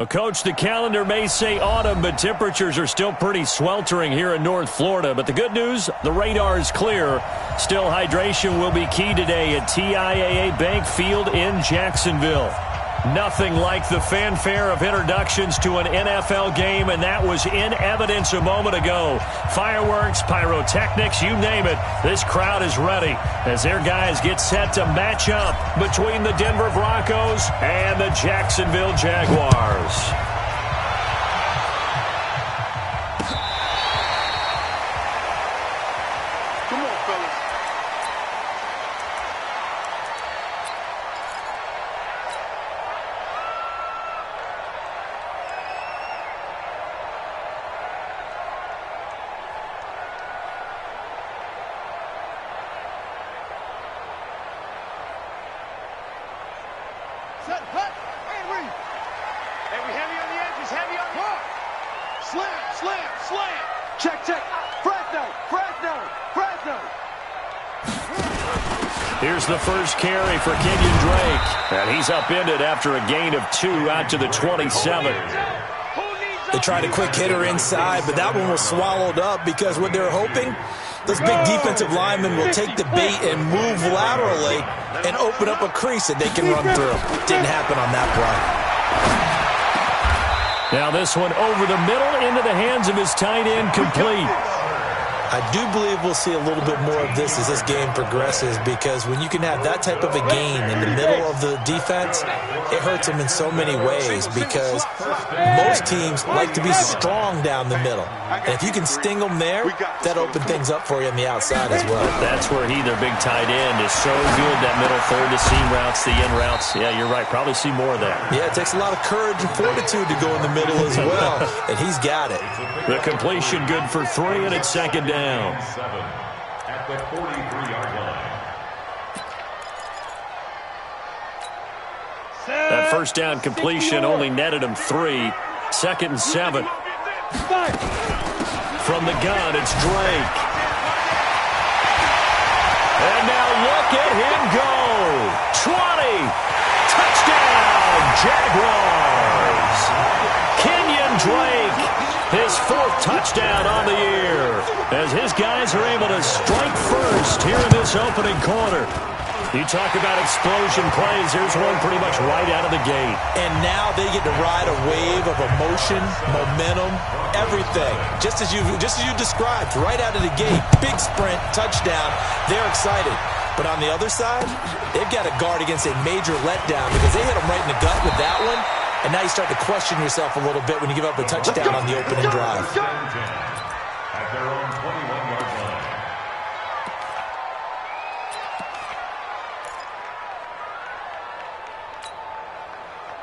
Well, Coach, the calendar may say autumn, but temperatures are still pretty sweltering here in North Florida. But the good news, the radar is clear. Still, hydration will be key today at TIAA Bank Field in Jacksonville. Nothing like the fanfare of introductions to an NFL game, and that was in evidence a moment ago. Fireworks, pyrotechnics, you name it. This crowd is ready as their guys get set to match up between the Denver Broncos and the Jacksonville Jaguars. Here's the first carry for Kenyon Drake. And he's upended after a gain of 2 out to the 27. They tried a quick hitter inside, but that one was swallowed up because what they're hoping, those big defensive linemen will take the bait and move laterally and open up a crease that they can run through. Didn't happen on that play. Now this one over the middle into the hands of his tight end, complete. I do believe we'll see a little bit more of this as this game progresses, because when you can have that type of a gain in the middle of the defense, it hurts them in so many ways, because most teams like to be strong down the middle. And if you can sting them there, that opens things up for you on the outside as well. That's where their big tight end, is so good, that middle third, the seam routes, the in routes. Yeah, you're right. Probably see more of that. Yeah, it takes a lot of courage and fortitude to go in the middle as well, and he's got it. The completion good for 3, and it's second down. At the 43-yard line. That first down completion only netted him 3. Second and 7. From the gun, it's Drake. And now look at him go. 20. Touchdown, Jaguars. Kenyon Drake, his 4th touchdown on the year, as his guys are able to strike first here in this opening quarter. You talk about explosion plays. Here's one pretty much right out of the gate. And now they get to ride a wave of emotion, momentum, everything. Just as you described, right out of the gate, big sprint, touchdown. They're excited. But on the other side, they've got to guard against a major letdown, because they hit them right in the gut with that one. And now you start to question yourself a little bit when you give up a touchdown on the opening drive. At their own 21-yard line.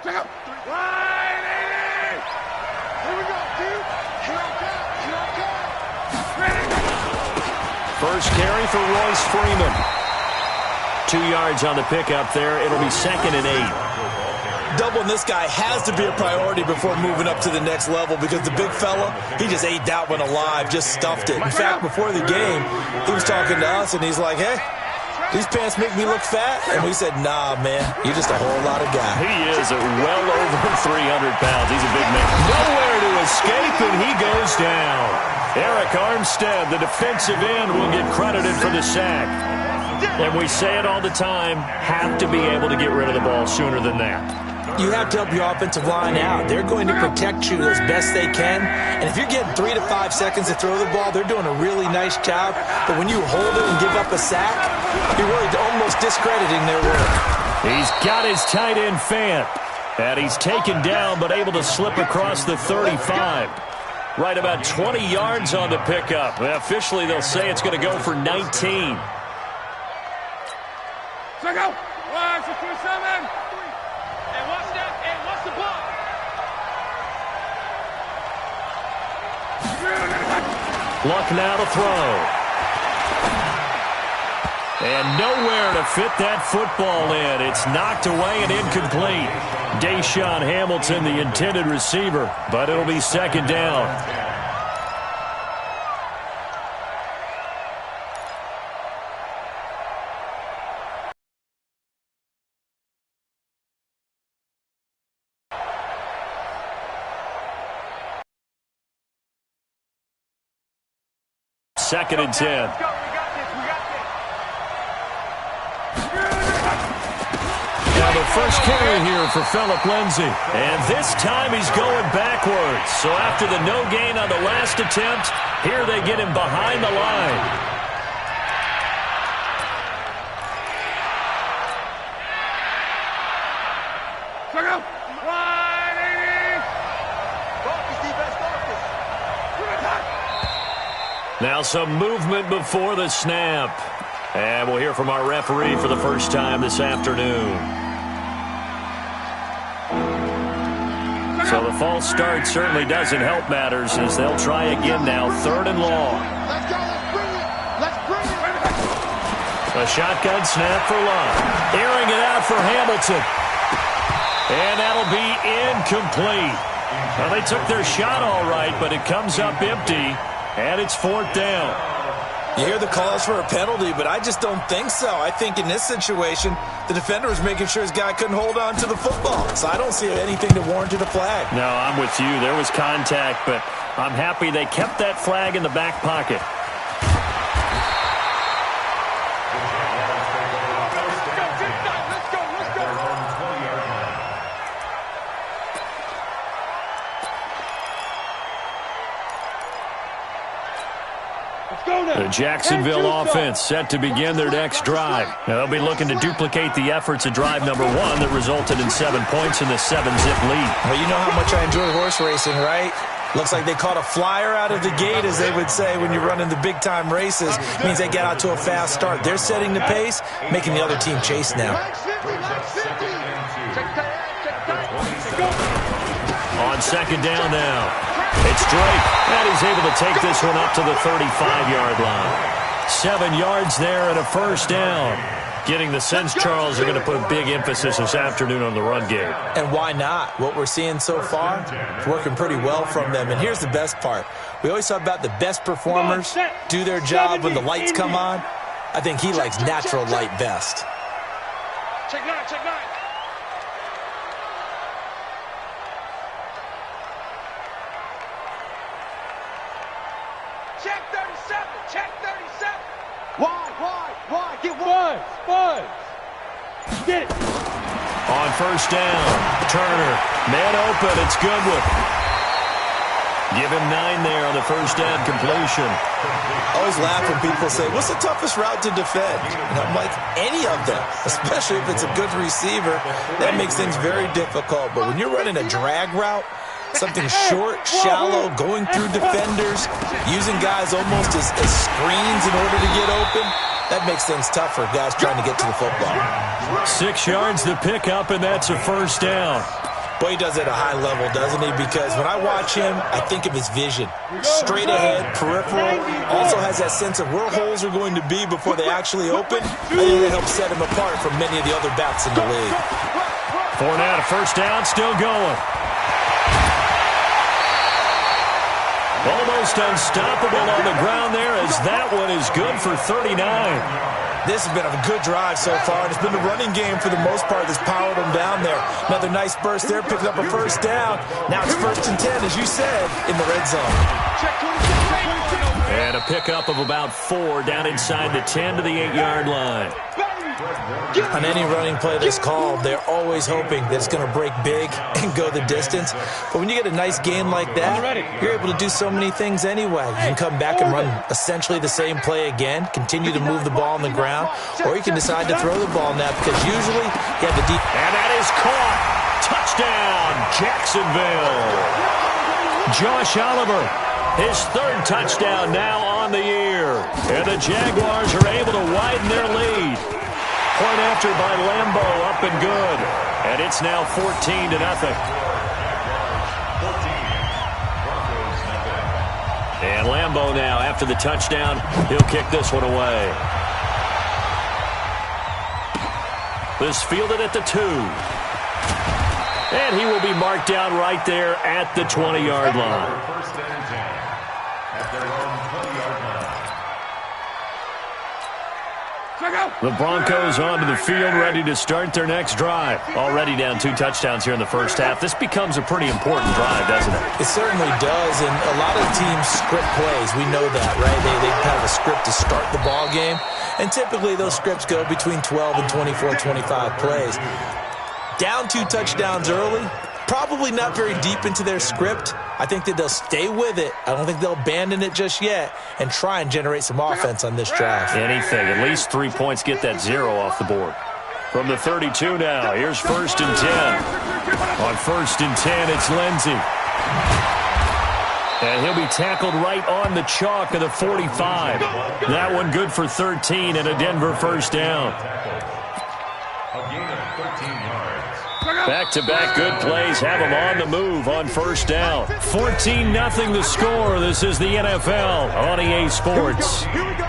Check out. Line 80. Here we go, dude. Here I come. Ready. First carry for Royce Freeman. 2 yards on the pickup there. It'll be second and 8. Doubling this guy has to be a priority before moving up to the next level, because the big fella, he just ate that one alive, just stuffed it. In fact, before the game, he was talking to us, and he's like, hey, these pants make me look fat? And we said, nah, man, you're just a whole lot of guy. He is well over 300 pounds. He's a big man. Nowhere to escape, and he goes down. Eric Armstead, the defensive end, will get credited for the sack. And we say it all the time, have to be able to get rid of the ball sooner than that. You have to help your offensive line out. They're going to protect you as best they can. And if you're getting 3 to 5 seconds to throw the ball, they're doing a really nice job. But when you hold it and give up a sack, you're really almost discrediting their work. He's got his tight end Fant. And he's taken down but able to slip across the 35. Right about 20 yards on the pickup. Officially, they'll say it's going to go for 19. Check out. 1, 2, 7. And watch that. And watch the ball. Luck now to throw. And nowhere to fit that football in. It's knocked away and incomplete. Deshaun Hamilton, the intended receiver, but it'll be second down. 2nd and 10. Let's go. We got this. We got this. Now the first carry here for Phillip Lindsay. And this time he's going backwards. So after the no gain on the last attempt, here they get him behind the line. Let's go. 180. Focus, defense, focus. Now some movement before the snap. And we'll hear from our referee for the first time this afternoon. So the false start certainly doesn't help matters as they'll try again now. 3rd and long. Let's go. Let's bring it. Let's bring it. A shotgun snap for Love. Airing it out for Hamilton. And that'll be incomplete. Well, they took their shot all right, but it comes up empty, and it's 4th down. You hear the calls for a penalty, but I just don't think so. I think in this situation, the defender was making sure his guy couldn't hold on to the football. So I don't see anything that warranted a flag. No, I'm with you. There was contact, but I'm happy they kept that flag in the back pocket. The Jacksonville offense set to begin their next drive. Now, they'll be looking to duplicate the efforts of drive number 1 that resulted in 7 points in the 7-zip lead. Well, you know how much I enjoy horse racing, right? Looks like they caught a flyer out of the gate, as they would say when you're running the big-time races. It means they get out to a fast start. They're setting the pace, making the other team chase now. On 2nd down now. It's Drake, and he's able to take this one up to the 35-yard line. 7 yards there and a 1st down. Getting the sense, Charles, are going to put a big emphasis this afternoon on the run game. And why not? What we're seeing so far is working pretty well from them. And here's the best part. We always talk about the best performers do their job when the lights come on. I think he likes natural light best. Check 9, check 9. Check 37, check 37. Wide, get wide. Buzz. Get it. On 1st down, Turner, man open, it's Goodwin. Give him 9 there on the 1st down completion. I always laugh when people say, what's the toughest route to defend? And I'm like, any of them, especially if it's a good receiver. That makes things very difficult. But when you're running a drag route, something short, shallow, going through defenders, using guys almost as screens in order to get open, that makes things tough for guys trying to get to the football. 6 yards to pick up, and that's a 1st down. Boy, he does it at a high level, doesn't he? Because when I watch him, I think of his vision. Straight ahead, peripheral, also has that sense of where holes are going to be before they actually open. I think that helps set him apart from many of the other backs in the league. 4 now to 1st down, still going. Almost unstoppable on the ground there, as that one is good for 39. This has been a good drive so far, and it's been the running game for the most part that's powered them down there. Another nice burst there, picking up a 1st down. Now it's 1st and 10, as you said, in the red zone. And a pickup of about 4 down inside the 10 to the 8-yard line. On any running play that's called, they're always hoping that it's going to break big and go the distance. But when you get a nice gain like that, you're able to do so many things anyway. You can come back and run essentially the same play again, continue to move the ball on the ground, or you can decide to throw the ball now because usually you have the deep. And that is caught. Touchdown, Jacksonville. Josh Oliver, his 3rd touchdown now on the year. And the Jaguars are able to widen their lead. Point after by Lambo, up and good. And it's now 14-0. And Lambo now, after the touchdown, he'll kick this one away. This fielded at the 2. And he will be marked down right there at the 20-yard line. 1st and 10 at their own 20-yard line. The Broncos onto the field, ready to start their next drive. Already down 2 touchdowns here in the first half. This becomes a pretty important drive, doesn't it? It certainly does, and a lot of teams script plays. We know that, right? They have a script to start the ball game, and typically those scripts go between 12 and 24, 25 plays. Down 2 touchdowns early, probably not very deep into their script. I think that they'll stay with it. I don't think they'll abandon it just yet and try and generate some offense on this drive. Anything. At least 3 points get that 0 off the board. From the 32 now, here's 1st and 10. On 1st and 10, it's Lindsey. And he'll be tackled right on the chalk of the 45. That one good for 13 and a Denver first down. A gain of 13 yards. Back-to-back good plays have them on the move on first down. 14-0 the score. This is the NFL on EA Sports. Here we go.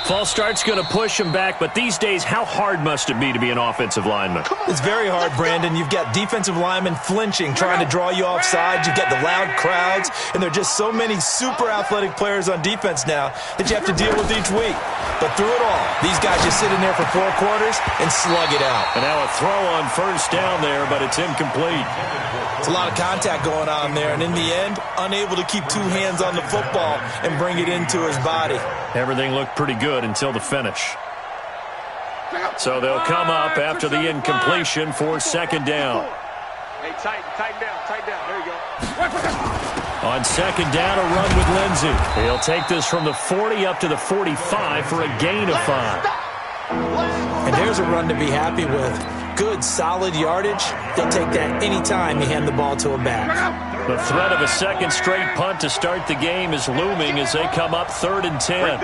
False start's going to push him back, but these days, how hard must it be to be an offensive lineman? It's very hard, Brandon. You've got defensive linemen flinching, trying to draw you offside. You've got the loud crowds, and there are just so many super athletic players on defense now that you have to deal with each week. But through it all, these guys just sit in there for 4 quarters and slug it out. And now a throw on first down there, but it's incomplete. It's a lot of contact going on there, and in the end, unable to keep 2 hands on the football and bring it into his body. Everything looked pretty good until the finish. So they'll come up after the incompletion for 2nd down. Hey, tighten down. There you go. On 2nd down, a run with Lindsey. He'll take this from the 40 up to the 45 for a gain of 5. And there's a run to be happy with. Good, solid yardage. They'll take that anytime you hand the ball to a back. The threat of a second straight punt to start the game is looming as they come up 3rd and 10.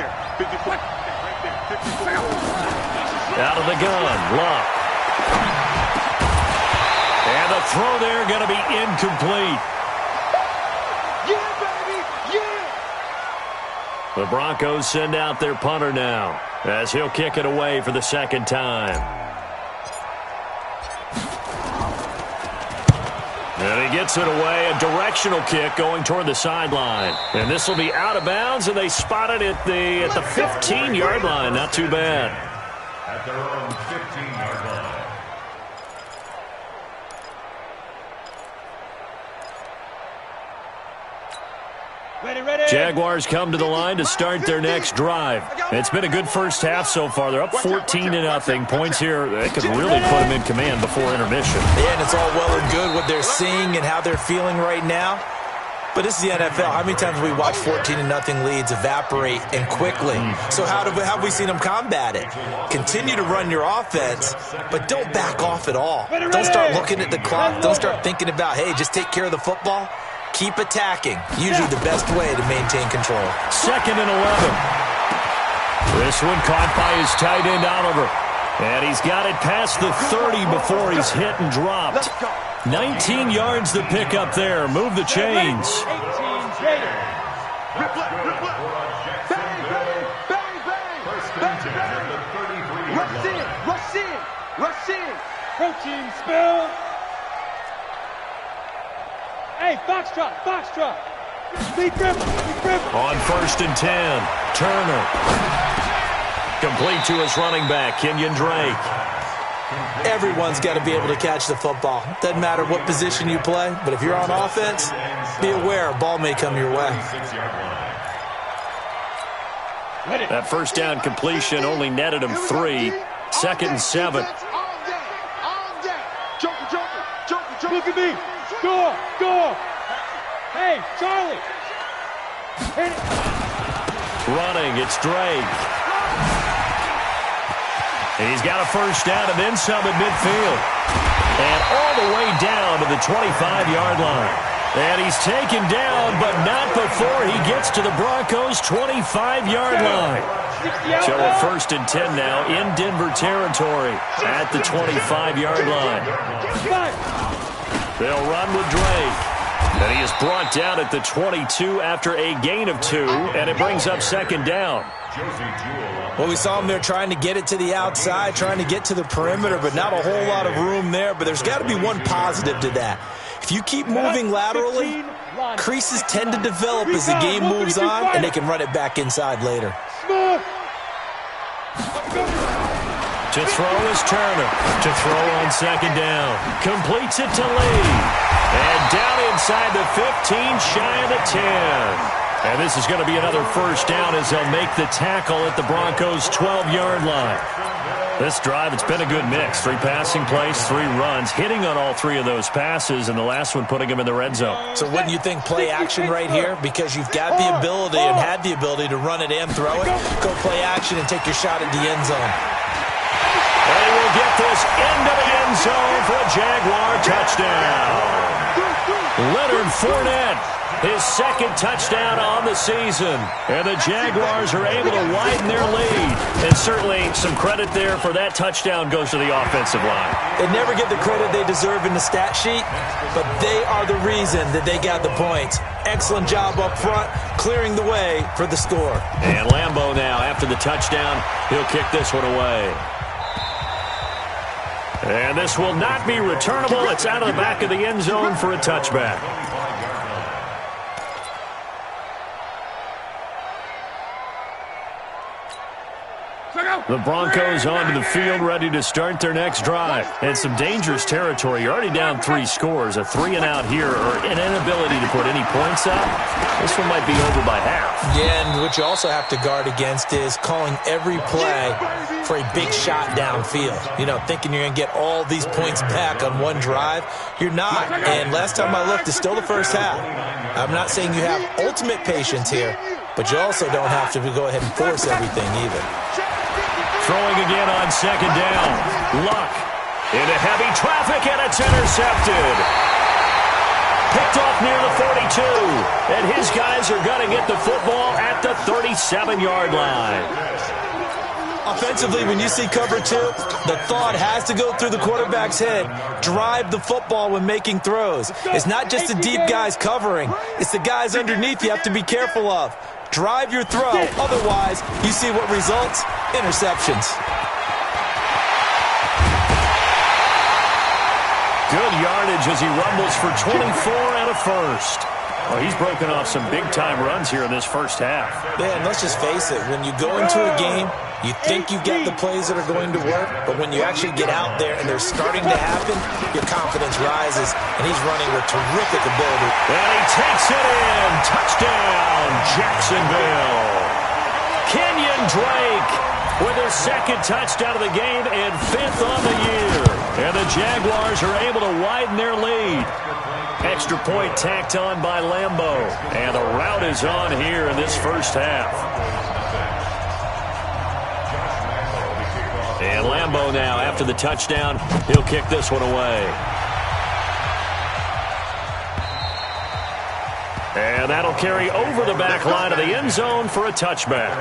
Out of the gun, Luck. And the throw there going to be incomplete. Yeah, baby, yeah. The Broncos send out their punter now as he'll kick it away for the 2nd time. And he gets it away, a directional kick going toward the sideline. And this will be out of bounds, and they spot it at the 15-yard line. Not too bad. At their own 15-yard line. Ready. Jaguars come to the line to start their next drive. It's been a good first half so far. They're up 14-0. Points here, they could really put them in command before intermission. Yeah, and it's all well and good what they're seeing and how they're feeling right now. But this is the NFL. How many times have we watched 14-0 leads evaporate and quickly? So how have we seen them combat it? Continue to run your offense, but don't back off at all. Don't start looking at the clock. Don't start thinking about, hey, just take care of the football. Keep attacking. Usually the best way to maintain control. 2nd and 11. This one caught by his tight end, Oliver. And he's got it past the 30 before he's hit and dropped. 19 yards to pick up there. Move the chains. 18, bang. Rush in. Protein spill. Hey, Foxtrot. Speed grip. On 1st and 10, Turner. Complete to his running back, Kenyon Drake. Everyone's got to be able to catch the football. Doesn't matter what position you play, but if you're on offense, be aware a ball may come your way. That first down completion only netted him 3. 2nd and 7. Joker. Look at me. Go. Hey, Charlie. Hit it. Running, it's Drake. He's got a first down and then some at midfield. And all the way down to the 25-yard line. And he's taken down, but not before he gets to the Broncos' 25-yard line. So a 1st and 10 now in Denver territory at the 25-yard line. They'll run with Drake. And he is brought down at the 22 after a gain of 2, and it brings up 2nd down. Well, we saw him there trying to get it to the outside, trying to get to the perimeter, but not a whole lot of room there. But there's got to be one positive to that. If If you keep moving laterally, creases tend to develop as the game moves on, and they can run it back inside later. To throw is Turner. To throw on second down. Completes it to Lee. And down inside the 15, shy of the 10. And this is going to be another first down as they'll make the tackle at the Broncos' 12-yard line. This drive, it's been a good mix. 3 passing plays, 3 runs, hitting on all 3 of those passes, and the last one putting them in the red zone. So wouldn't you think play action right here? Because you've got the ability and had the ability to run it and throw it. Go play action and take your shot at the end zone. They will get this into the end zone for a Jaguar touchdown. Leonard Fournette, his second touchdown on the season. And the Jaguars are able to widen their lead. And certainly some credit there for that touchdown goes to the offensive line. They never get the credit they deserve in the stat sheet, but they are the reason that they got the points. Excellent job up front, clearing the way for the score. And Lambeau now, after the touchdown, he'll kick this one away. And this will not be returnable. It's out of the back of the end zone for a touchback. The Broncos onto the field, ready to start their next drive. And some dangerous territory. You're already down 3 scores. A 3-and-out here, or an inability to put any points up. This one might be over by half. Yeah, and what you also have to guard against is calling every play for a big shot downfield. You know, thinking you're going to get all these points back on one drive. You're not. And last time I looked, it's still the first half. I'm not saying you have ultimate patience here, but you also don't have to go ahead and force everything either. Throwing again on second down. Luck into heavy traffic, and it's intercepted. Picked off near the 42. And his guys are going to get the football at the 37-yard line. Offensively, when you see cover 2, the thought has to go through the quarterback's head. Drive the football when making throws. It's not just the deep guys covering. It's the guys underneath you have to be careful of. Drive your throw. Otherwise, you see what results? Interceptions. Good yardage as he rumbles for 24 and a first. Well, he's broken off some big-time runs here in this first half. Yeah, and let's just face it. When you go into a game, you think you've got the plays that are going to work, but when you actually get out there and they're starting to happen, your confidence rises, and he's running with terrific ability. And he takes it in. Touchdown, Jacksonville. Kenyon Drake with his second touchdown of the game and 5th on the year. And the Jaguars are able to widen their lead. Extra point tacked on by Lambeau. And the rout is on here in this first half. And Lambeau now, after the touchdown, he'll kick this one away. And that'll carry over the back line of the end zone for a touchback.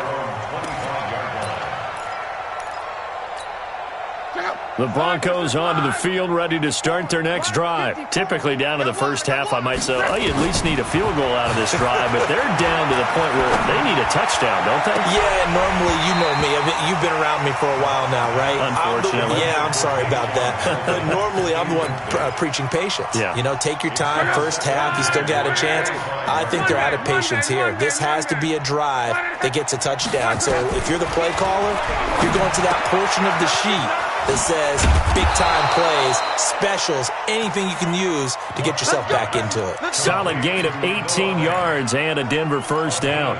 The Broncos onto the field, ready to start their next drive. Typically down to the first half, I might say, oh, you at least need a field goal out of this drive, but they're down to the point where they need a touchdown, don't they? Yeah, normally, you know me. You've been around me for a while now, right? Unfortunately. I'm sorry about that. But normally, I'm the one preaching patience. Yeah. You know, take your time. First half, you still got a chance. I think they're out of patience here. This has to be a drive that gets a touchdown. So if you're the play caller, you're going to that portion of the sheet that says big-time plays, specials, anything you can use to get yourself back into it. Solid gain of 18 yards and a Denver first down.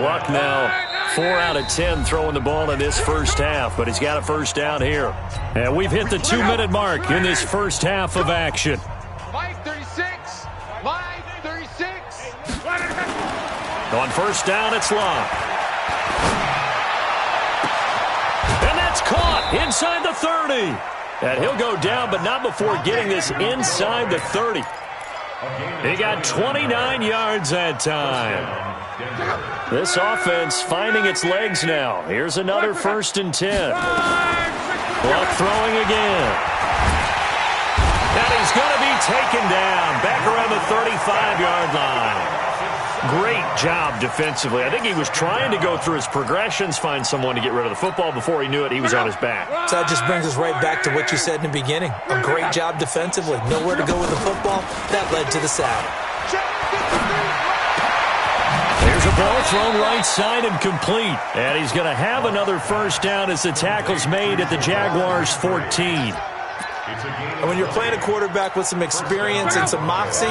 Luck now, 4 out of 10 throwing the ball in this first half, but he's got a first down here. And we've hit the 2-minute mark in this first half of action. 5:36. 5:36. On first down, it's Luck. Caught inside the 30. And he'll go down, but not before getting this inside the 30. He got 29 yards that time. This offense finding its legs now. Here's another 1st and 10. Luck throwing again. And he's going to be taken down back around the 35-yard line. Great job defensively. I think he was trying to go through his progressions, find someone to get rid of the football. Before he knew it, he was on his back. So that just brings us right back to what you said in the beginning. A great job defensively. Nowhere to go with the football. That led to the sack. There's a ball thrown right side and complete. And he's going to have another first down as the tackle's made at the Jaguars' 14. And when you're playing a quarterback with some experience and some moxie,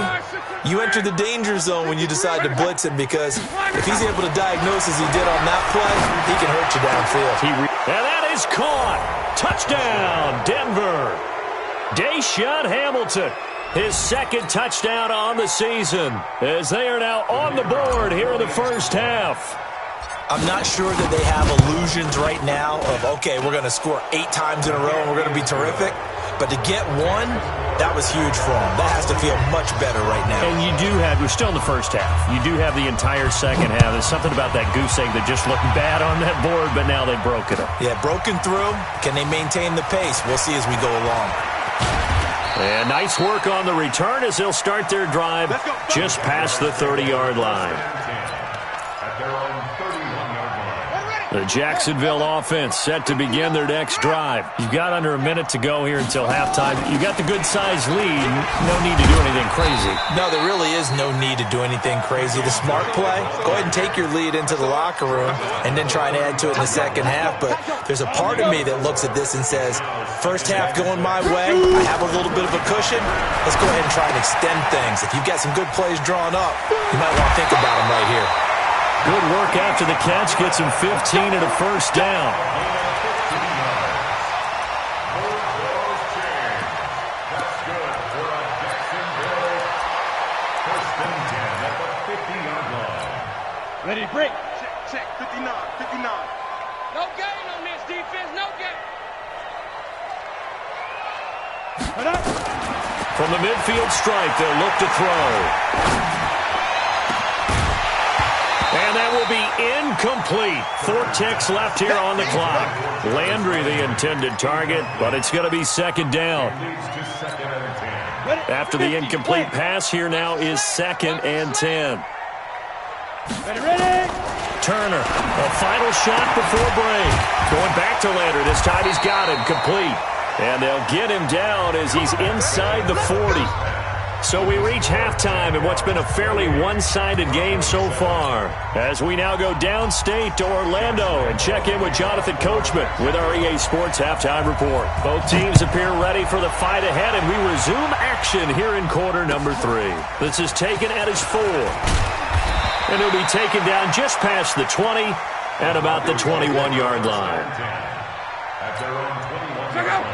you enter the danger zone when you decide to blitz him, because if he's able to diagnose as he did on that play, he can hurt you downfield. And that is caught. Touchdown, Denver. Deshaun Hamilton, his second touchdown on the season, as they are now on the board here in the first half. I'm not sure that they have illusions right now of, okay, we're going to score 8 times in a row and we're going to be terrific. But to get one, that was huge for them. That has to feel much better right now. And you do have, we're still in the first half. You do have the entire second half. There's something about that goose egg that just looked bad on that board, but now they've broken it. Yeah, broken through. Can they maintain the pace? We'll see as we go along. And nice work on the return as they'll start their drive just past the 30-yard line. The Jacksonville offense set to begin their next drive. You've got under a minute to go here until halftime. You've got the good-sized lead. No need to do anything crazy. No, there really is no need to do anything crazy. The smart play, go ahead and take your lead into the locker room and then try and add to it in the second half. But there's a part of me that looks at this and says, first half going my way, I have a little bit of a cushion. Let's go ahead and try and extend things. If you've got some good plays drawn up, you might want to think about them right here. Good work after the catch. Gets him 15 and a first down. Ready to break. Check, 59. No gain on this defense, no gain. From the midfield stripe, they'll look to throw. And that will be incomplete. 4 ticks left here on the clock. Landry the intended target, but it's going to be second down. After the incomplete pass, here now is 2nd and 10. Ready. Turner, a final shot before break. Going back to Landry. This time he's got him complete. And they'll get him down as he's inside the 40. So we reach halftime in what's been a fairly one-sided game so far, as we now go downstate to Orlando and check in with Jonathan Coachman with our EA Sports Halftime Report. Both teams appear ready for the fight ahead, and we resume action here in quarter number 3. This is taken at his 4. And he'll be taken down just past the 20 at about the 21-yard line.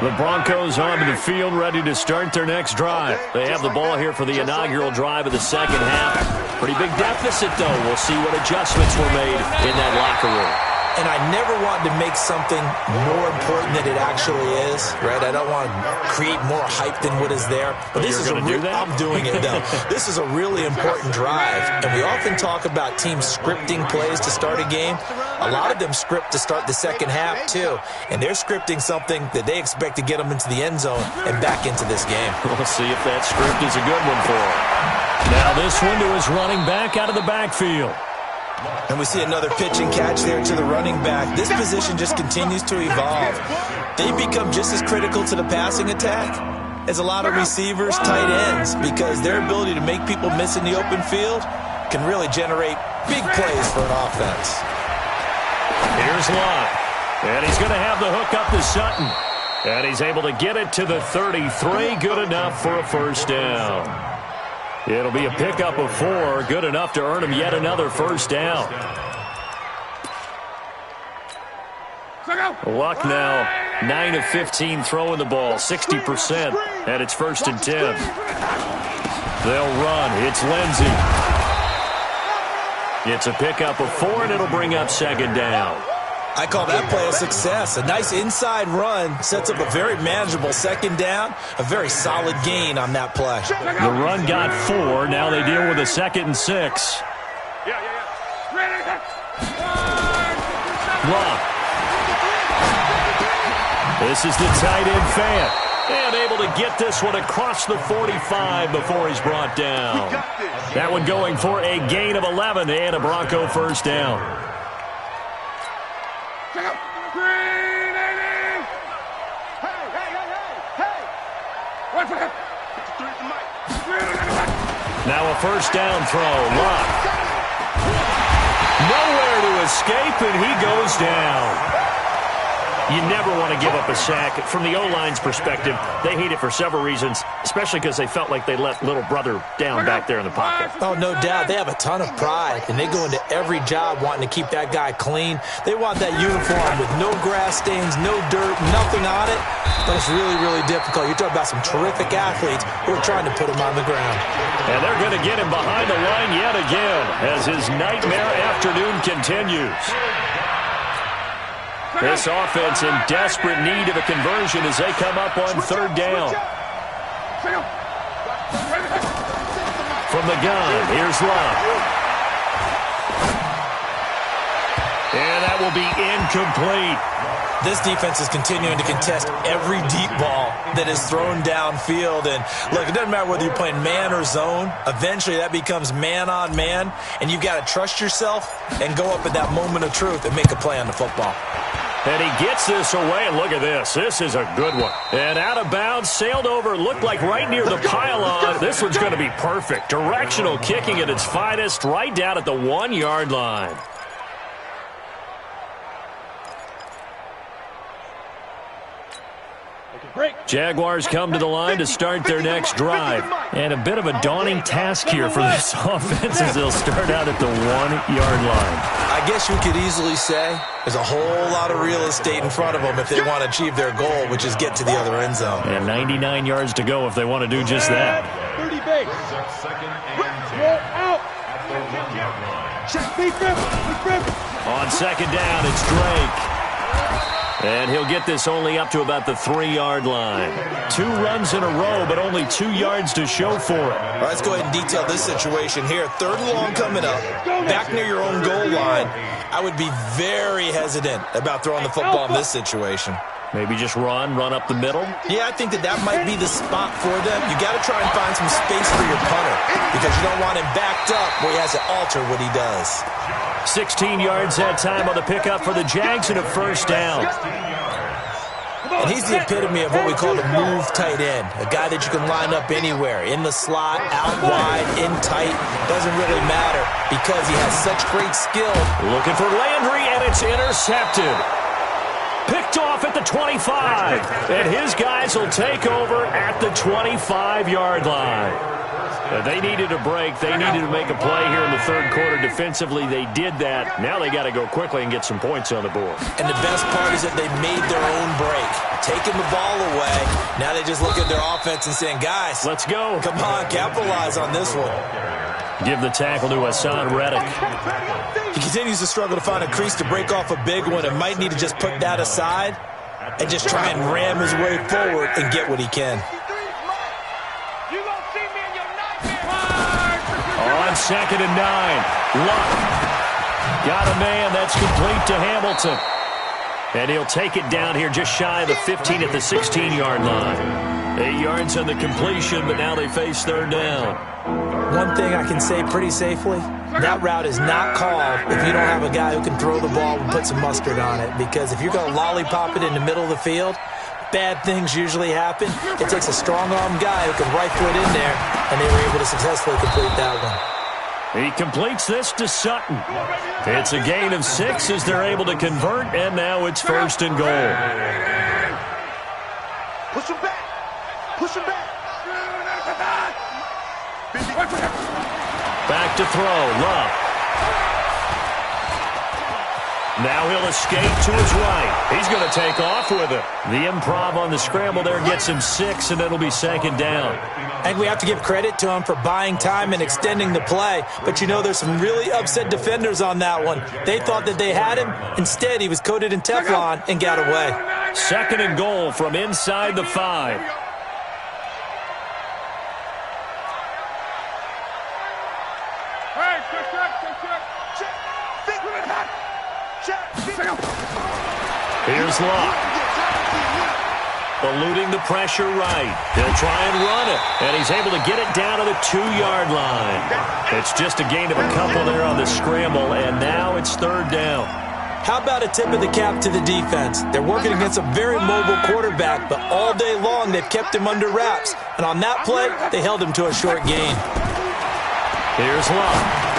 The Broncos onto the field, ready to start their next drive. They have the ball here for the inaugural drive of the second half. Pretty big deficit, though. We'll see what adjustments were made in that locker room. And I never want to make something more important than it actually is, right? I don't want to create more hype than what is there. But this is I'm doing it, though. This is a really important drive. And we often talk about teams scripting plays to start a game. A lot of them script to start the second half, too. And they're scripting something that they expect to get them into the end zone and back into this game. We'll see if that script is a good one for them. Now this one to his running back out of the backfield. And we see another pitch and catch there to the running back. This position just continues to evolve. They become just as critical to the passing attack as a lot of receivers, tight ends, because their ability to make people miss in the open field can really generate big plays for an offense. Here's Lott, and he's going to have the hook up to Sutton. And he's able to get it to the 33, good enough for a first down. It'll be a pickup of 4, good enough to earn him yet another first down. Luck now, 9 of 15 throwing the ball, 60%, and it's 1st and 10. They'll run. It's Lindsey. It's a pickup of 4, and it'll bring up 2nd down. I call that play a success. A nice inside run sets up a very manageable 2nd down. A very solid gain on that play. The run got 4. Now they deal with a 2nd and 6. Love. This is the tight end Fant. And able to get this one across the 45 before he's brought down. That one going for a gain of 11 and a Bronco first down. Now a first down throw. Luck. Nowhere to escape, and he goes down. You never want to give up a sack. From the O-line's perspective, they hate it for several reasons, especially because they felt like they let little brother down back there in the pocket. Oh, no doubt. They have a ton of pride, and they go into every job wanting to keep that guy clean. They want that uniform with no grass stains, no dirt, nothing on it. But it's really, really difficult. You're talking about some terrific athletes who are trying to put him on the ground. And they're going to get him behind the line yet again as his nightmare afternoon continues. This offense in desperate need of a conversion as they come up on third down. From the gun, here's Love. And that will be incomplete. This defense is continuing to contest every deep ball that is thrown downfield. And, look, it doesn't matter whether you're playing man or zone. Eventually, that becomes man on man, and you've got to trust yourself and go up at that moment of truth and make a play on the football. And he gets this away, and look at this. This is a good one. And out of bounds, sailed over, looked like right near the pylon. This one's going to be perfect. Directional kicking at its finest, right down at the 1-yard line. Jaguars come to the line to start their next drive. And a bit of a daunting task here for this offense as they'll start out at the 1-yard line. I guess you could easily say there's a whole lot of real estate in front of them if they want to achieve their goal, which is get to the other end zone. And 99 yards to go if they want to do just that. 30 base. Roll out. Check defense. On second down, it's Drake. And he'll get this only up to about the 3-yard line. 2 runs in a row, but only 2 yards to show for it. All right, let's go ahead and detail this situation here. 3rd and long coming up, back near your own goal line. I would be very hesitant about throwing the football in this situation. Maybe just run up the middle? Yeah, I think that might be the spot for them. You got to try and find some space for your punter because you don't want him backed up where he has to alter what he does. 16 yards that time on the pickup for the Jags and a first down. And he's the epitome of what we call the move tight end, a guy that you can line up anywhere, in the slot, out wide, in tight, doesn't really matter because he has such great skill. Looking for Landry, and it's intercepted. Picked off at the 25, and his guys will take over at the 25-yard line. They needed a break. They needed to make a play here in the 3rd quarter. Defensively, they did that. Now they got to go quickly and get some points on the board. And the best part is that they made their own break, taking the ball away. Now they just look at their offense and saying, guys, let's go. Come on, capitalize on this one. Give the tackle to Hassan Reddick. He continues to struggle to find a crease to break off a big one and might need to just put that aside and just try and ram his way forward and get what he can. On 2nd and 9, Luck got a man. That's complete to Hamilton. And he'll take it down here just shy of the 15 at the 16-yard line. 8 yards on the completion, but now they face 3rd down. One thing I can say pretty safely, that route is not called if you don't have a guy who can throw the ball and put some mustard on it. Because if you're going to lollipop it in the middle of the field, bad things usually happen. It takes a strong-arm guy who can rifle it in there, and they were able to successfully complete that one. He completes this to Sutton. It's a gain of 6 as they're able to convert, and now it's 1st and goal. Push him back. Push him back. Back to throw. Love. Now he'll escape to his right. He's going to take off with it. The improv on the scramble there gets him 6, and it'll be 2nd down. I think we have to give credit to him for buying time and extending the play. But, you know, there's some really upset defenders on that one. They thought that they had him. Instead, he was coated in Teflon and got away. 2nd and goal from inside the 5. Here's Locke. eluding the pressure right. He'll try and run it, and he's able to get it down to the 2-yard line. It's just a gain of a couple there on the scramble, and now it's third down. How about a tip of the cap to the defense? They're working against a very mobile quarterback, but all day long they've kept him under wraps. And on that play, they held him to a short gain. Here's Love.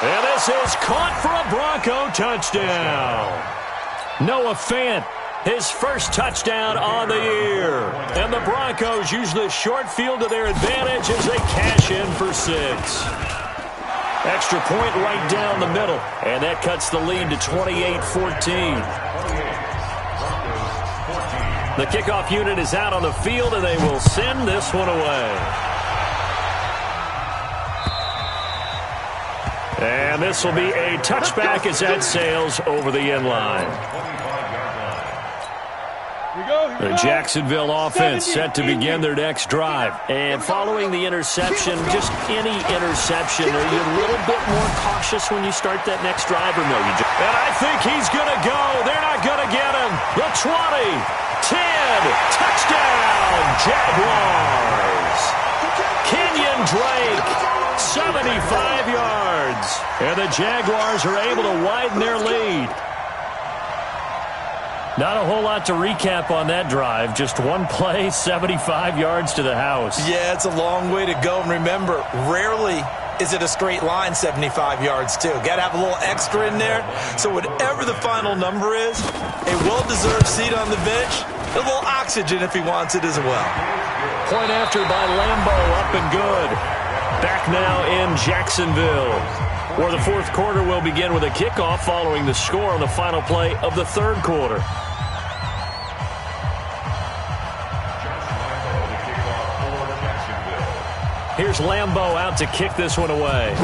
And this is caught for a Bronco touchdown. Noah Fant, his first touchdown on the year. And the Broncos use the short field to their advantage as they cash in for 6. Extra point right down the middle, and that cuts the lead to 28-14. The kickoff unit is out on the field, and they will send this one away. And this will be a touchback as that sails over the end line. The Jacksonville offense set to begin their next drive. And following the interception, just any interception, are you a little bit more cautious when you start that next drive, or no? And I think he's going to go. They're not going to get him. The 20, 10, touchdown, Jaguars. Kenyon Drake, 75 yards. And the Jaguars are able to widen their lead. Not a whole lot to recap on that drive. Just one play, 75 yards to the house. Yeah, it's a long way to go. And remember, rarely is it a straight line 75 yards, too. Got to have a little extra in there. So whatever the final number is, a well-deserved seat on the bench, a little oxygen if he wants it as well. Point after by Lambeau, up and good. Back now in Jacksonville, where the fourth quarter will begin with a kickoff following the score on the final play of the third quarter. Here's Lambeau out to kick this one away.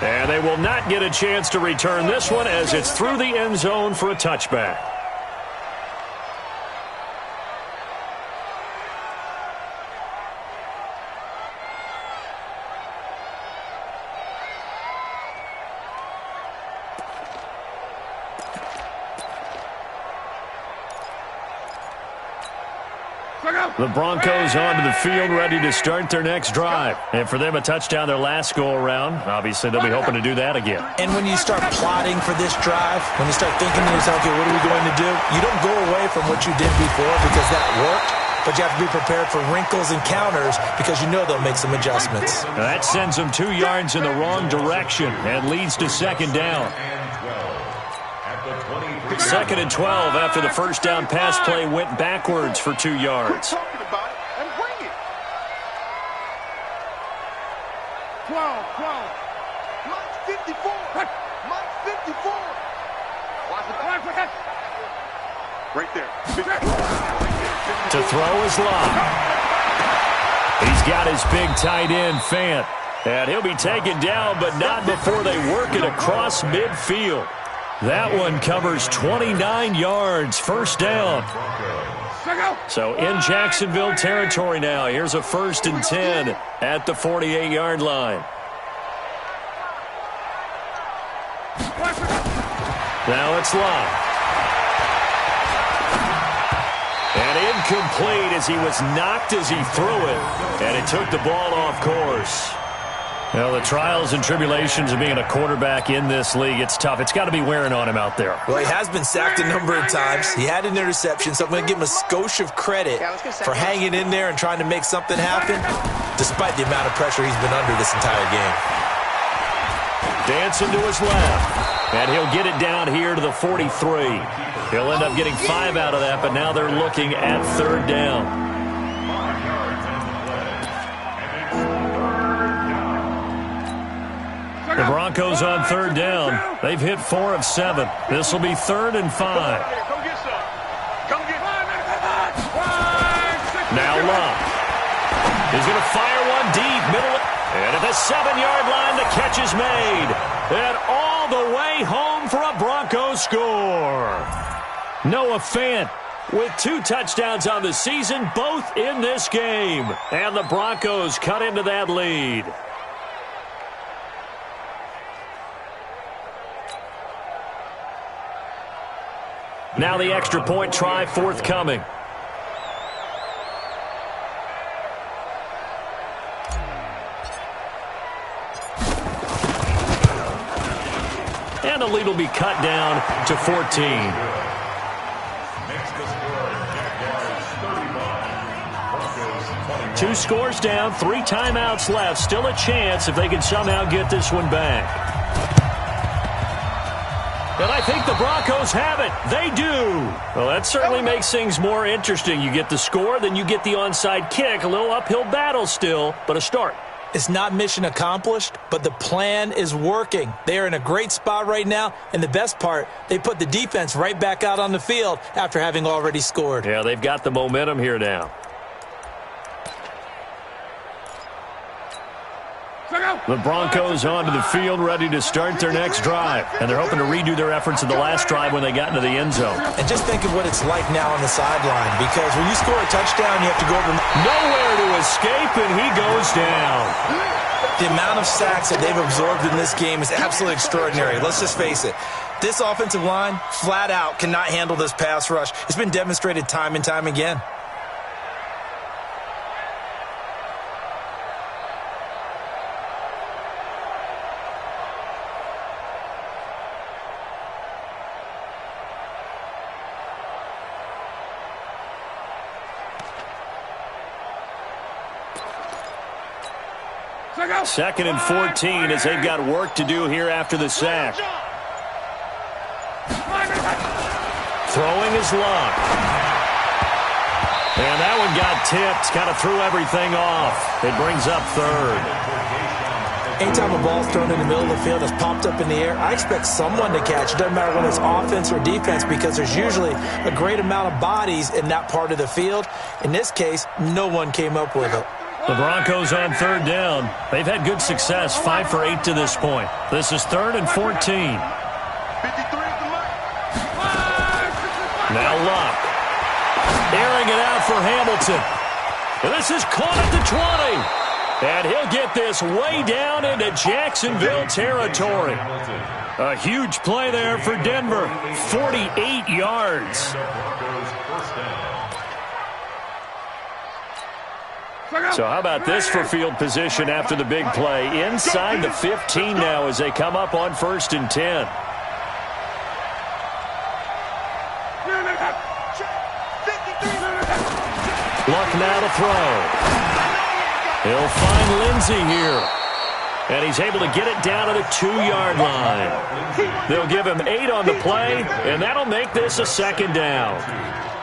And they will not get a chance to return this one as it's through the end zone for a touchback. The Broncos onto the field, ready to start their next drive. And for them, a touchdown their last go-around. Obviously, they'll be hoping to do that again. And when you start plotting for this drive, when you start thinking to yourself, okay, what are we going to do? You don't go away from what you did before because that worked, but you have to be prepared for wrinkles and counters because you know they'll make some adjustments. Now that sends them 2 yards in the wrong direction and leads to second down. 2nd and 12 after the first down pass play went backwards for 2 yards. Quit talking about it and bring it. 12. Mike's 54. Mike's 54. Watch it. Right there. To throw is Love. He's got his big tight end, Fant. And he'll be taken down, but not before they work it across midfield. That one covers 29 yards, first down. So in Jacksonville territory now. Here's a 1st and 10 at the 48-yard line. Now it's Love. And incomplete as he was knocked as he threw it. And it took the ball off course. Well, the trials and tribulations of being a quarterback in this league, it's tough. It's got to be wearing on him out there. Well, he has been sacked a number of times. He had an interception, so I'm going to give him a skosh of credit for hanging in there and trying to make something happen, despite the amount of pressure he's been under this entire game. Dancing to his left, and he'll get it down here to the 43. He'll end up getting 5 out of that, but now they're looking at third down. The Broncos on third down. They've hit 4 of 7. This will be 3rd and 5. Now Love. He's going to fire one deep, middle. And at the 7-yard line, the catch is made. And all the way home for a Broncos score. Noah Fant with 2 touchdowns on the season, both in this game. And the Broncos cut into that lead. Now the extra point try forthcoming. And the lead will be cut down to 14. Two scores down, 3 timeouts left. Still a chance if they can somehow get this one back. And I think the Broncos have it. They do. Well, that certainly makes things more interesting. You get the score, then you get the onside kick. A little uphill battle still, but a start. It's not mission accomplished, but the plan is working. They are in a great spot right now, and the best part, they put the defense right back out on the field after having already scored. Yeah, they've got the momentum here now. The Broncos onto the field, ready to start their next drive. And they're hoping to redo their efforts in the last drive when they got into the end zone. And just think of what it's like now on the sideline, because when you score a touchdown, you have to go over. Nowhere to escape, and he goes down. The amount of sacks that they've absorbed in this game is absolutely extraordinary. Let's just face it. This offensive line, flat out, cannot handle this pass rush. It's been demonstrated time and time again. Second and 14 as they've got work to do here after the sack. Throwing his luck. And that one got tipped. Kind of threw everything off. It brings up third. Anytime a ball's thrown in the middle of the field that's popped up in the air, I expect someone to catch. It doesn't matter whether it's offense or defense, because there's usually a great amount of bodies in that part of the field. In this case, no one came up with it. The Broncos on third down. They've had good success, 5 for 8 to this point. This is 3rd and 14. Now Luck. Airing it out for Hamilton. And this is caught at the 20. And he'll get this way down into Jacksonville territory. A huge play there for Denver. 48 yards. So how about this for field position after the big play? Inside the 15 now as they come up on 1st and 10. Luck now to throw. He'll find Lindsey here. And he's able to get it down to the 2-yard line. They'll give him 8 on the play, and that'll make this a 2nd down.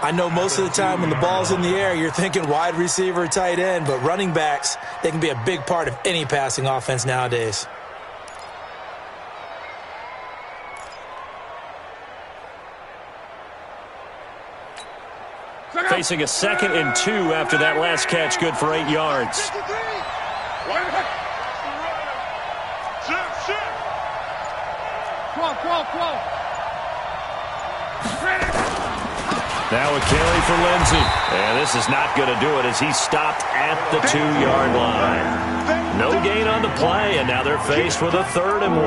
I know most of the time when the ball's in the air, you're thinking wide receiver, tight end, but running backs, they can be a big part of any passing offense nowadays. Facing a 2nd and 2 after that last catch, good for 8 yards. Now a carry for Lindsey. And this is not going to do it as he stopped at the 2-yard line. No gain on the play, and now they're faced with a 3rd and 1.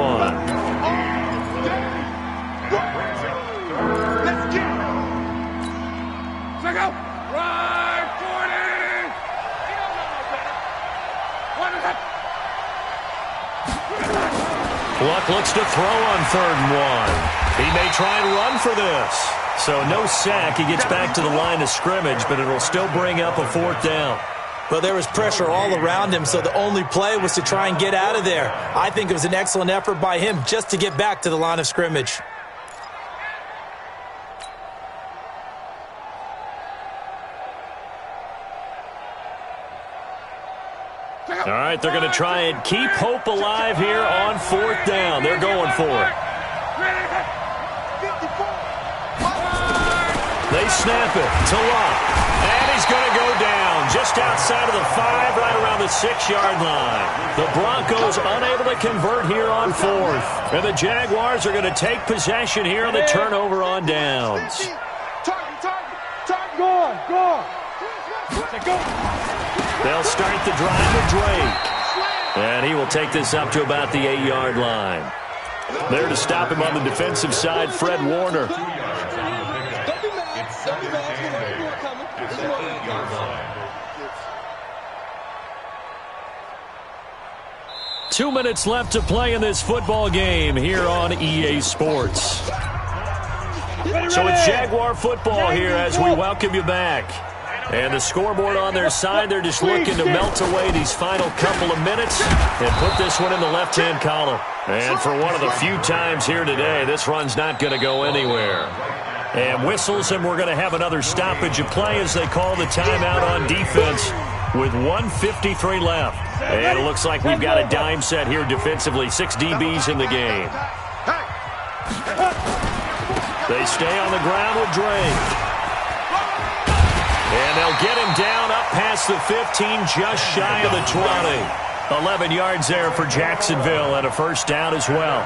Luck looks to throw on 3rd and 1. He may try and run for this. So no sack. He gets back to the line of scrimmage, but it'll still bring up a 4th down. Well, there was pressure all around him, so the only play was to try and get out of there. I think it was an excellent effort by him just to get back to the line of scrimmage. All right, they're going to try and keep hope alive here on 4th down. They're going for it. They snap it to Luck. And he's going to go down just outside of the 5, right around the 6-yard line. The Broncos unable to convert here on 4th. And the Jaguars are going to take possession here on the turnover on downs. They'll start the drive with Drake. And he will take this up to about the 8-yard line. There to stop him on the defensive side, Fred Warner. Second and 8 at the 8-yard line. 2 minutes left to play in this football game here on EA Sports. So it's Jaguar football here as we welcome you back. And the scoreboard on their side, they're just looking to melt away these final couple of minutes and put this one in the left-hand column. And for one of the few times here today, this run's not going to go anywhere. And whistles, and we're going to have another stoppage of play as they call the timeout on defense with 1:53 left. And it looks like we've got a dime set here defensively. 6 DBs in the game. They stay on the ground with Drake. And they'll get him down up past the 15, just shy of the 20. 11 yards there for Jacksonville and a first down as well.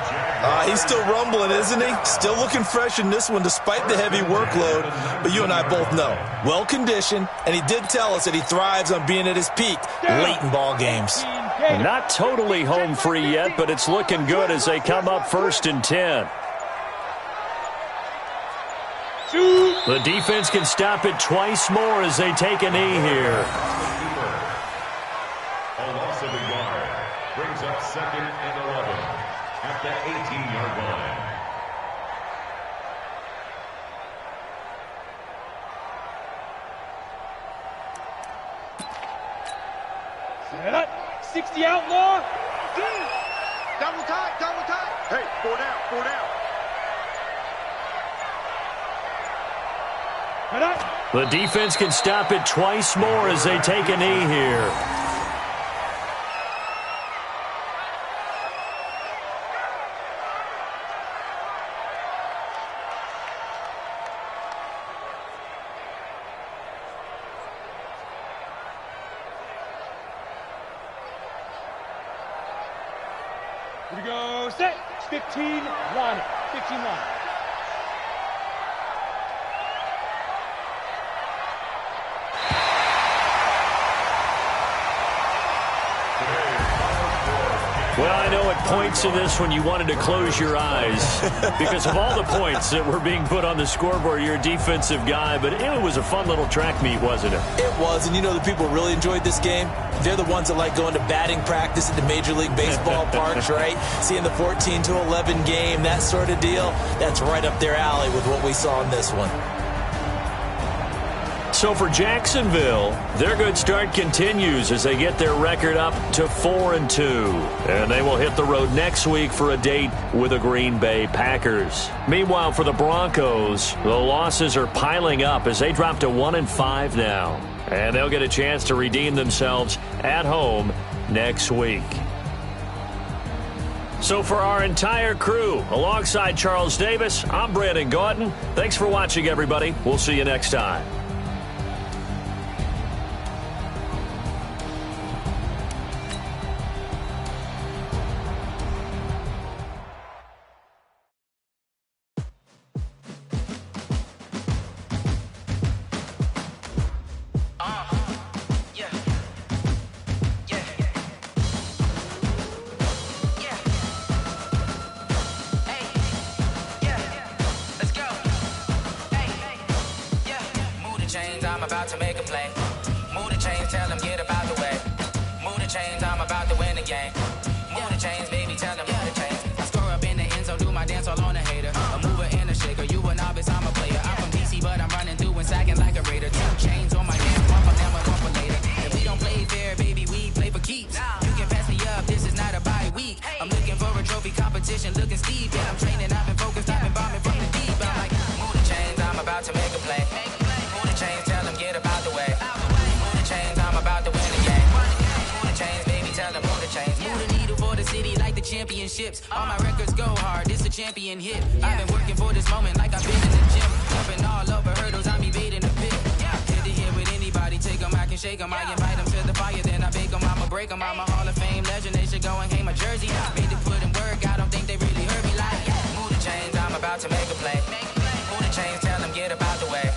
He's still rumbling, isn't he? Still looking fresh in this one despite the heavy workload. But you and I both know, well-conditioned, and he did tell us that he thrives on being at his peak late in ball games. Not totally home free yet, but it's looking good as they come up 1st and 10. The defense can stop it twice more as they take a knee here. A loss of a yard brings up 2nd and 11 at the 18-yard line. Set up. 60 outlaw. Double tight, double tight. Hey, 4 down, 4 down. The defense can stop it twice more as they take a knee here. Here we go, set. 15 line. 15 line. Well, I know at points in this one you wanted to close your eyes because of all the points that were being put on the scoreboard. You're a defensive guy, but it was a fun little track meet, wasn't it? It was, and you know the people who really enjoyed this game? They're the ones that like going to batting practice at the Major League Baseball parks, right? Seeing the 14-11 game, that sort of deal, that's right up their alley with what we saw in this one. So for Jacksonville, their good start continues as they get their record up to 4-2. And they will hit the road next week for a date with the Green Bay Packers. Meanwhile, for the Broncos, the losses are piling up as they drop to 1-5 now. And they'll get a chance to redeem themselves at home next week. So for our entire crew, alongside Charles Davis, I'm Brandon Gaudin. Thanks for watching, everybody. We'll see you next time. I'm about to make a play. Move the chains, tell them get up out the way. Move the chains, I'm about to win the game. Move the chains, baby, tell them move the chains. I score up in the end zone, do my dance all on a hater. A mover and a shaker, you a novice, I'm a player. I'm from DC, but I'm running through and sacking like a raider. 2 chains on my neck, one for them, one for later. If we don't play fair, baby, we play for keeps. You can pass me up, this is not a bye week. I'm looking for a trophy competition, looking steep. Yeah, I'm training, I've been focused, I've been bombing from the deep. I'm like, move the chains, I'm about to make a play. Move the chains, tell them get up out the way. Move the chains, I'm about to win the game. Move the chains, baby, tell them move the chains. Move the needle for the city like the championships. All my records go hard, this a champion hit. I've been working for this moment like I've been in the gym. Jumping all over hurdles, I'm evading the pit. Hit the hit with anybody, take them, I can shake them. I invite them to the fire, then I bake them, I'ma break them. I'm a Hall of Fame legend, they should go and hang my jersey. Made to put in work, I don't think they really heard me like. Move the chains, I'm about to make a play. Move the chains, tell them get up out the way.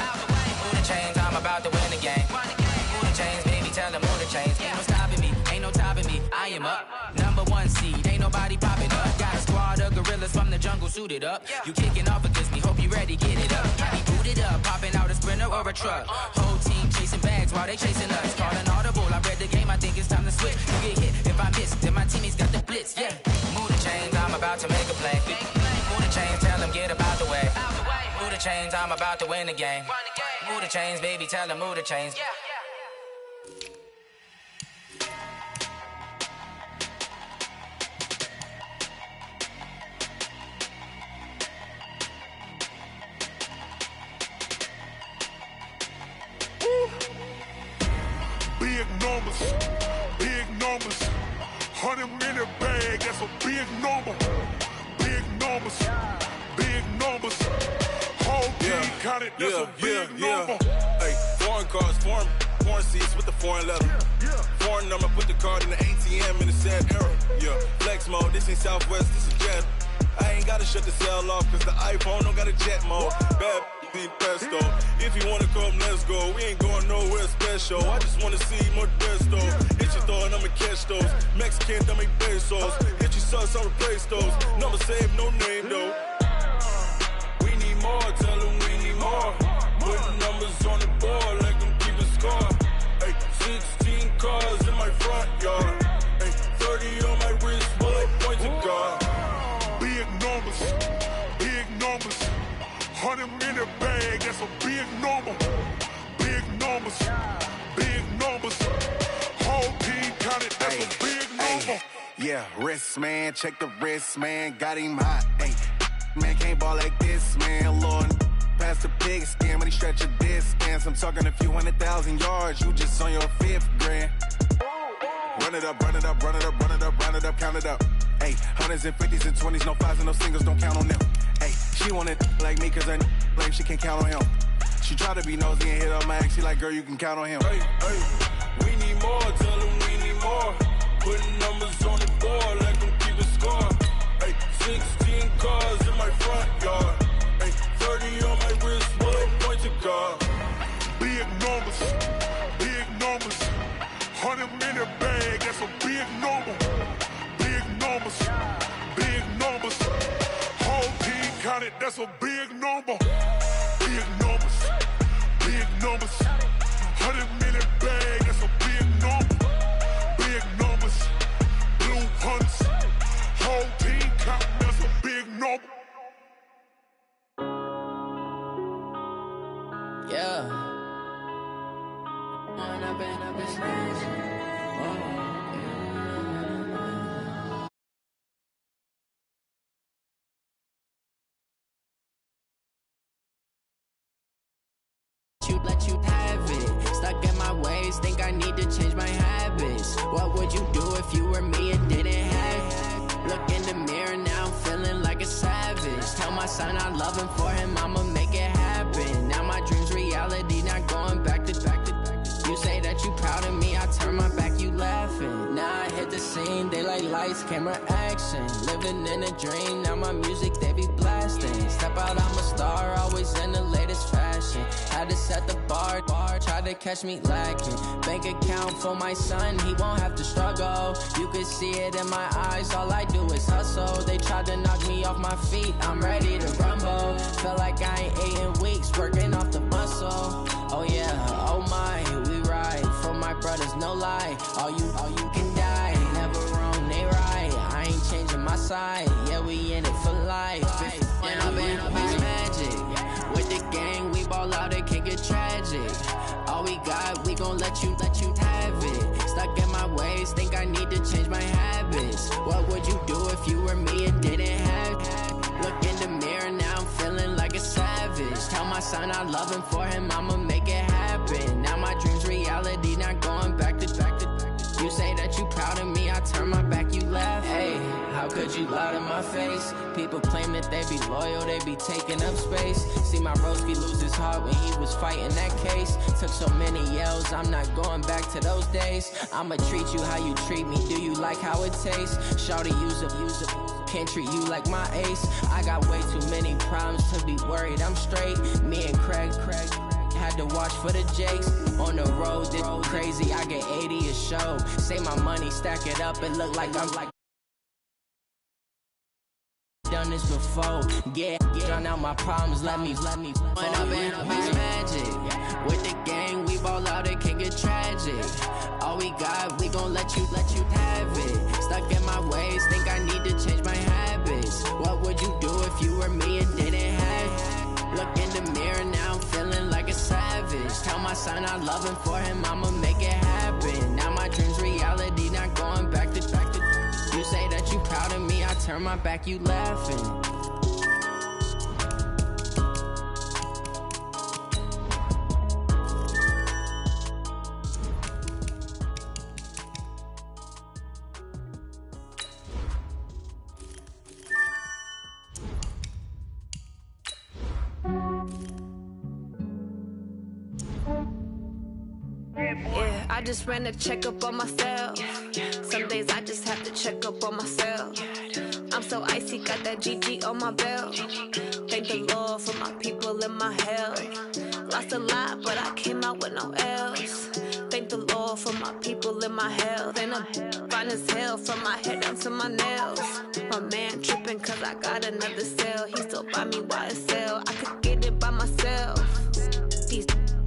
Move the chains, I'm about to win the game. Move the chains, baby, tell them move the chains. Ain't no stopping me, ain't no topping me. I am up, #1 seed, ain't nobody popping up. Got a squad of gorillas. gorillas from the jungle suited up. You kicking off against me, hope you ready, get it up. Got me booted up, popping out a Sprinter or a truck. Whole team chasing bags while they chasing us. Call an audible, I read the game, I think it's time to switch. You get hit if I miss, then my teammates got the blitz, yeah. Move the chains, I'm about to make a play. Move the chains, tell them get about the way. Move the chains, I'm about to win the game. Move the chains, baby, tell them move the chains. Big numbers, big numbers. 100-minute bag, that's a big number. Big numbers, big numbers. Whole team counted, that's a big number. Hey, foreign cars, foreign seats with the foreign leather. Foreign number, put the card in the ATM in the sad era. Yeah, flex mode, this ain't Southwest, this is Jet. I ain't gotta shut the cell off, cause the iPhone don't got a jet mode. Bad need pesto. If you wanna come, let's go. We ain't going nowhere special. I just wanna see more desto. Hit your throw and I'ma catch those. Mexican, don't make pesos. Hit your sauce, I'll replace those. Number save, no name though. We need more, tell them we need more. Putting numbers on the board, like them keep a score. Hey, 16 cars in my front yard. Hey, 30 on my wrist, bullet point to God. Big numbers, big numbers. 100-minute bag, that's a big number. Big numbers, big numbers. Whole team counted, that's a big number. Yeah, wrist man, check the wrist man, got him hot. Ay, man can't ball like this, man. Lord, past the pig skin when he stretch a distance. I'm talking a few 100,000 yards, you just on your 5th grand. Run it up, run it up, run it up, run it up, run it up, count it up. Hey, 100s and 50s and 20s, no 5s and no singles, don't count on them. Hey, she wanted like me cause her lame, she can't count on him. She tried to be nosy and hit up my ex, she like, girl, you can count on him. Hey, hey, we need more, tell them we need more. Putting numbers on the board, like them keep a score. Hey, 16 cars in my front yard. Hey, 30 on my wrist, bullet point to God. big numbers, big numbers. 100-minute bag, that's a big number. Big numbers, big numbers. Whole team counted, that's a big number. Big numbers, big numbers. 100-minute bag, that's a big number. Big numbers, blue hunts. Whole team counting, that's a big number. Yeah. Let you have it. Stuck in my ways, think I need to change my habits. What would you do if you were me and didn't have it? Look in the mirror now, I'm feeling like a savage. Tell my son I love him, for him I'ma make it happen. Now my dream's reality, not going back to. You say that you proud of me, I turn my back, you laughing. Now I hit the scene, they like lights, camera, action. Living in a dream, now my music they be blasting. Step out, I'm a star, always in the latest fashion. Had to set the bar, tried to catch me lacking. Bank account for my son, he won't have to struggle. You can see it in my eyes, all I do is hustle. They tried to knock me off my feet, I'm ready to rumble. Feel like I ain't ate in weeks, working off the muscle. Oh yeah, oh my, we ride for my brothers, no lie. All you can die, never wrong, they right. I ain't changing my side, yeah, we in it for life. And I've been magic. With the gang, we ball out, it can get tragic. All we got, we gon' let you have it. Stuck in my ways, think I need to change my habits. What would you do if you were me and didn't have it? Look in the mirror, now I'm feeling like a savage. Tell my son I love him, for him I'ma make it happen. Now my dream's reality, not going back to. You say that you proud of me, I turn my back, you laugh. Hey, how could you lie to my face? People claim that they be loyal, they be taking up space. See my broski lose his heart when he was fighting that case. Took so many yells, I'm not going back to those days. I'ma treat you how you treat me, do you like how it tastes? Shawty, use up, can't treat you like my ace. I got way too many problems to be worried, I'm straight. Me and Craig had to watch for the Jakes. On the road, this crazy, I get 80 a show. Say my money, stack it up, it look like I'm like. done this before. Drown out my problems, let me When up and up is magic. With the gang, we ball out, it can get tragic. All we got, we gon' let you have it. Stuck in my ways, think I need to change my habits. What would you do if you were me and didn't have it? Look in the mirror, now I'm feeling like a savage. Tell my son I love him, for him I'ma make it happen. Now my dream's reality, not going back to You say that you proud of me, I turn my back, you laughing. I just ran a checkup on myself. Some days I just have to check up on myself. I'm so icy, got that GG on my belt. Thank the Lord for my people in my health. Lost a lot, but I came out with no else. Thank the Lord for my people in my health. And I'm fine as hell from my head down to my nails. My man tripping cause I got another cell. He still buy me YSL. I could get it by myself.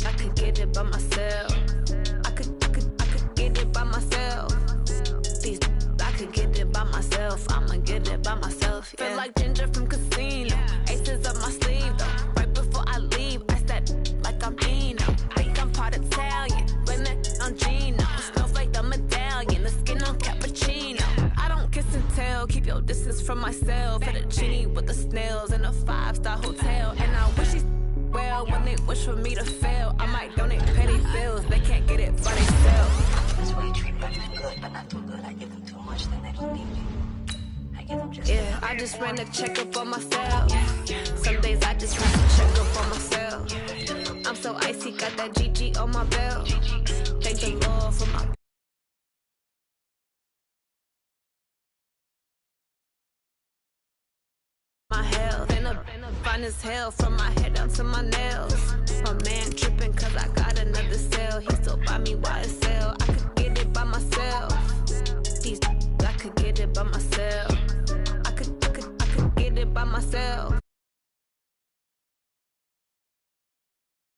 I could get it by myself. I could get it by myself. I could get it by myself. I'ma get it by myself. Yeah. Feel like Ginger from Casino. Aces up my sleeve though. Right before I leave, I step like I'm Eno. Think I'm part Italian. Blame that on Gino. Smells like the medallion. The skin on cappuccino. I don't kiss and tell. Keep your distance from myself. Fettuccine with the snails in a 5-star hotel. And I wish he's well when they wish for me to fail. I might donate petty bills. They can't get it for themselves. That's why you treat me good, but not too good. I give them too much, then they don't need me. I give them just I just ran a checkup on myself. Some days I just have to check up on myself. I'm so icy, got that GG on my belt. Thank the Lord for my health. And I'm fine as hell from my head down to my nails. My man tripping cause I got another cell. He still buy me YSL.